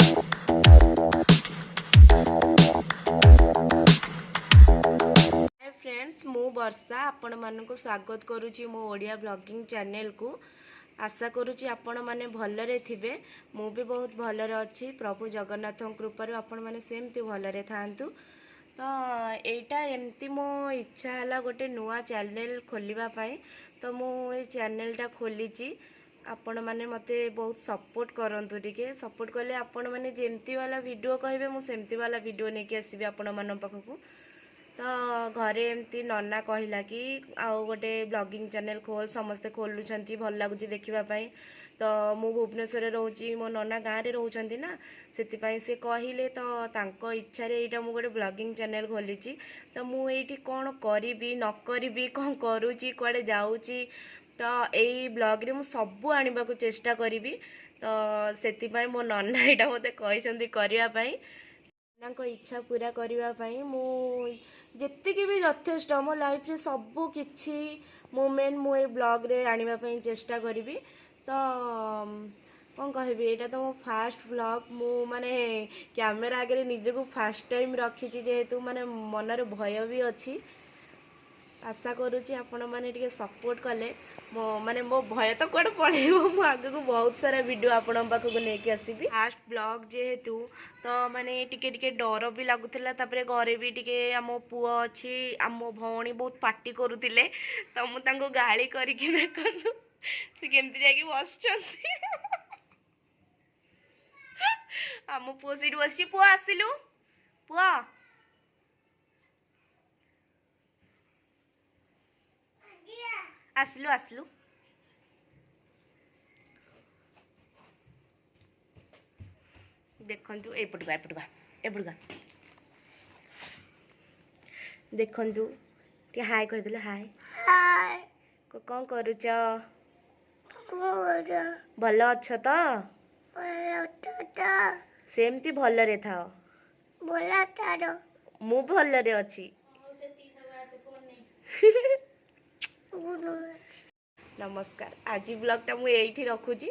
Hi friends, मु वर्षा आपण मानक स्वागत करुच्ची मो ओडिया ब्लॉगिंग चैनल को। आशा करुच्ची आपण माने भलरे थिबे। मु भी बहुत भलरे अच्छी। प्रभु जगन्नाथ कृपारू आपण माने सेमती भलरे थांतु। तो एटा एमती मो इच्छा है गोटे नुआ चैनल खोलिबा पाई। तो मु ए चैनलटा खोलीची। आपण माने मते बहुत सपोर्ट करंतु। टिके सपोर्ट कले आपण माने जेमती वाला वीडियो कहबे मु सेमती वाला वीडियो नेकी आसीबे आपण मानन पाखकू। तो घरे एमती नना कहला कि आउ गोटे ब्लॉगिंग चैनल खोल, समस्ते खोलुंट भल लगुच देखापी। तो मु भुवनेश्वर रोची, मो नना गाँव में रोचती ना, से कहले तो तांको इच्छा यहाँ मुझे ब्लॉगिंग चैनल खोली। तो मुझे कौन करी न करी कौन करुच्ची कड़े जाऊँगी, तो यही ब्लॉग रे मु सबू आने को चेष्टा करी। तो से मो नना यहाँ मत करने इच्छा पूरा करने मुझे भी यथेष्ट मो लाइफ रे सबू किछि मोमेंट मुझे ब्लॉग रे आने चेष्टा करी। तो कौन कह यहाँ तो मो फास्ट ब्लॉग मु माने कैमेरा आगे निजको फास्ट टाइम रखी, जेहेतु माने मनरे भय भी अच्छी। आशा करुच्ची आपण मैंने टे सपोर्ट कले मो माने मो भय तो कौन पड़ेगा। मु आगे को बहुत सारा वीडियो आपण पाखक लेके आसबि। फास्ट ब्लॉग जेहेतु तो माने टिके टिके डर भी लगुला। तापरे घरे भी टिके आम पुओ अच्छी, आम भौणी बहुत पार्टी करुले। तो मुझे गाली करके देखु से केमती जाकि बस आम पुओ सीट बस। पुओ आसिलु, पुओ आसलु आसलु। देखंतु एपटका एपटका एपटका देखंतु टे हाय कह दिले। हाय हाय कौन करूच? भल अच्छ तो? सेमती भलरे थाओ। मु भलरे अच्छी। नमस्कार। आज ब्लॉग टा मु एठी रखुची।